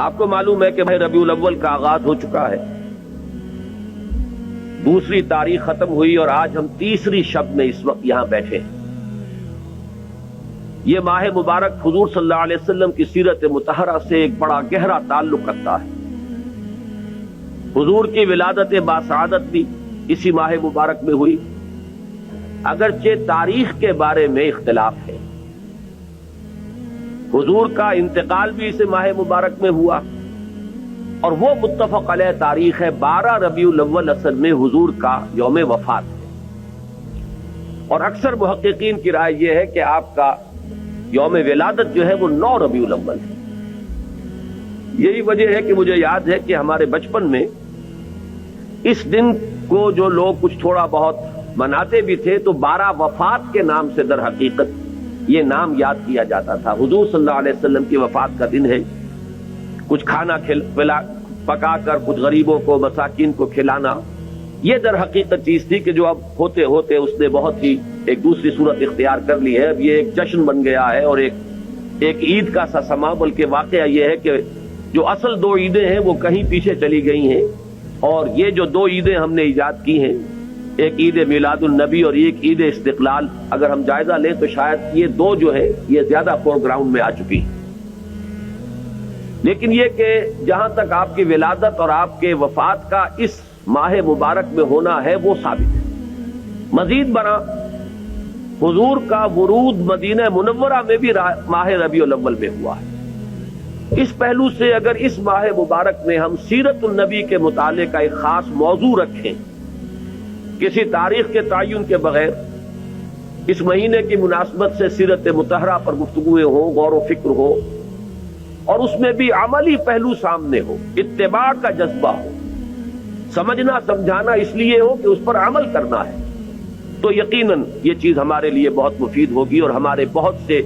آپ کو معلوم ہے کہ بھائی ربیع الاول کا آغاز ہو چکا ہے، دوسری تاریخ ختم ہوئی اور آج ہم تیسری شب میں اس وقت یہاں بیٹھے ہیں۔ یہ ماہ مبارک حضور صلی اللہ علیہ وسلم کی سیرت مطہرہ سے ایک بڑا گہرا تعلق رکھتا ہے۔ حضور کی ولادت باسعادت بھی اسی ماہ مبارک میں ہوئی، اگرچہ تاریخ کے بارے میں اختلاف ہے۔ حضور کا انتقال بھی اس ماہ مبارک میں ہوا، اور وہ متفق علیہ تاریخ ہے 12 ربیع الاول اصل میں حضور کا یوم وفات ہے، اور اکثر محققین کی رائے یہ ہے کہ آپ کا یوم ولادت جو ہے وہ 9 ربیع الاول ہے۔ یہی وجہ ہے کہ مجھے یاد ہے کہ ہمارے بچپن میں اس دن کو جو لوگ کچھ تھوڑا بہت مناتے بھی تھے تو 12 وفات کے نام سے در حقیقت یہ نام یاد کیا جاتا تھا۔ حضور صلی اللہ علیہ وسلم کی وفات کا دن ہے، کچھ کھانا پکا کر کچھ غریبوں کو مساکین کو کھلانا، یہ در حقیقت چیز تھی کہ جو اب ہوتے ہوتے اس نے بہت ہی ایک دوسری صورت اختیار کر لی ہے۔ اب یہ ایک جشن بن گیا ہے اور ایک عید کا سا سما، بلکہ واقعہ یہ ہے کہ جو اصل 2 عیدیں ہیں وہ کہیں پیچھے چلی گئی ہیں، اور یہ جو 2 عیدیں ہم نے ایجاد کی ہیں، ایک عید میلاد النبی اور ایک عید استقلال، اگر ہم جائزہ لیں تو شاید یہ 2 جو ہے یہ زیادہ فور گراؤنڈ میں آ چکی ہیں۔ لیکن یہ کہ جہاں تک آپ کی ولادت اور آپ کے وفات کا اس ماہ مبارک میں ہونا ہے وہ ثابت ہے۔ مزید برآں حضور کا ورود مدینہ منورہ میں بھی ماہ ربیع الاول میں ہوا ہے۔ اس پہلو سے اگر اس ماہ مبارک میں ہم سیرت النبی کے مطالعے کا ایک خاص موضوع رکھیں، کسی تاریخ کے تعین کے بغیر اس مہینے کی مناسبت سے سیرت مطہرہ پر گفتگویں ہوں، غور و فکر ہو، اور اس میں بھی عملی پہلو سامنے ہو، اتباع کا جذبہ ہو، سمجھنا سمجھانا اس لیے ہو کہ اس پر عمل کرنا ہے، تو یقیناً یہ چیز ہمارے لیے بہت مفید ہوگی اور ہمارے بہت سے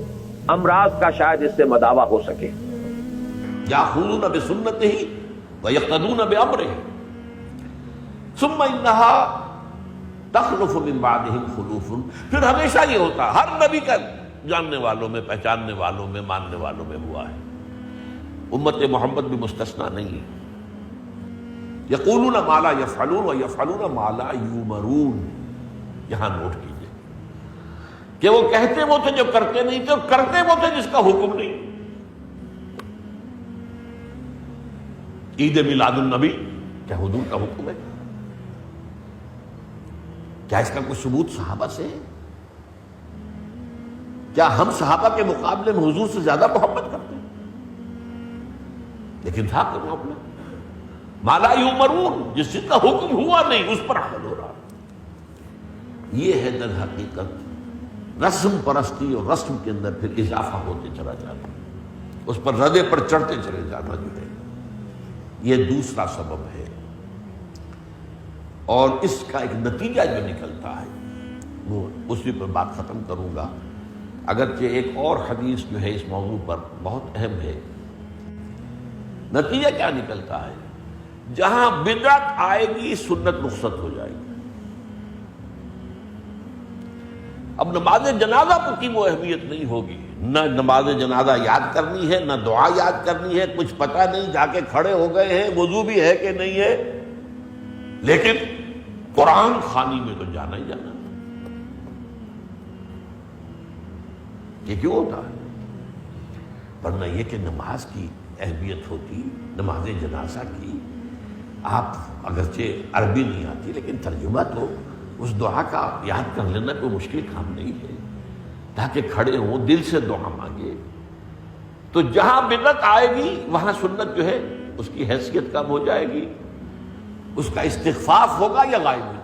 امراض کا شاید اس سے مداوع ہو سکے۔ یاخذون بسنتہ ویقتدون بامرہ ثم انہا تخلف من بعدہم خلوف۔ پھر ہمیشہ یہ ہوتا، ہر نبی کا جاننے والوں میں، پہچاننے والوں میں، ماننے والوں میں ہوا ہے، امت محمد بھی مستثنیٰ نہیں ہے۔ یقولون ما لا یفعلون ویفعلون ما لا یؤمرون۔ یہاں نوٹ کیجئے کہ وہ کہتے وہ تھے جو کرتے نہیں تھے، اور کرتے وہ تھے جس کا حکم نہیں۔ عید میلاد النبی کیا حضور کا حکم ہے؟ کیا اس کا کوئی ثبوت صحابہ سے ہے؟ کیا ہم صحابہ کے مقابلے میں حضور سے زیادہ محبت کرتے ہیں؟ لیکن تھا کہ وہ اپنا ما لا یؤمرون، جس چیز کا حکم ہوا نہیں اس پر عمل ہو رہا۔ یہ ہے در حقیقت رسم پرستی، اور رسم کے اندر پھر اضافہ ہوتے چلا جانا، اس پر ردے پر چڑھتے چلے جانا جو ہے، یہ دوسرا سبب ہے۔ اور اس کا ایک نتیجہ جو نکلتا ہے وہ اسی پر بات ختم کروں گا، اگرچہ ایک اور حدیث جو ہے اس موضوع پر بہت اہم ہے۔ نتیجہ کیا نکلتا ہے؟ جہاں بدعت آئے گی سنت رخصت ہو جائے گی۔ اب نماز جنازہ کی وہ اہمیت نہیں ہوگی، نہ نماز جنازہ یاد کرنی ہے، نہ دعا یاد کرنی ہے، کچھ پتہ نہیں، جا کے کھڑے ہو گئے ہیں، وضو بھی ہے کہ نہیں ہے، لیکن قرآن خوانی میں تو جانا ہی جانا۔ یہ کیوں ہوتا ہے؟ ورنہ یہ کہ نماز کی اہمیت ہوتی، نماز جنازہ کی، آپ اگرچہ عربی نہیں آتی لیکن ترجمہ تو اس دعا کا یاد کر لینا کوئی مشکل کام نہیں ہے، تاکہ کھڑے ہوں دل سے دعا مانگے۔ تو جہاں بدعت آئے گی وہاں سنت جو ہے اس کی حیثیت کم ہو جائے گی، اس کا استخفاف ہوگا یا غائب ہو جائے گا۔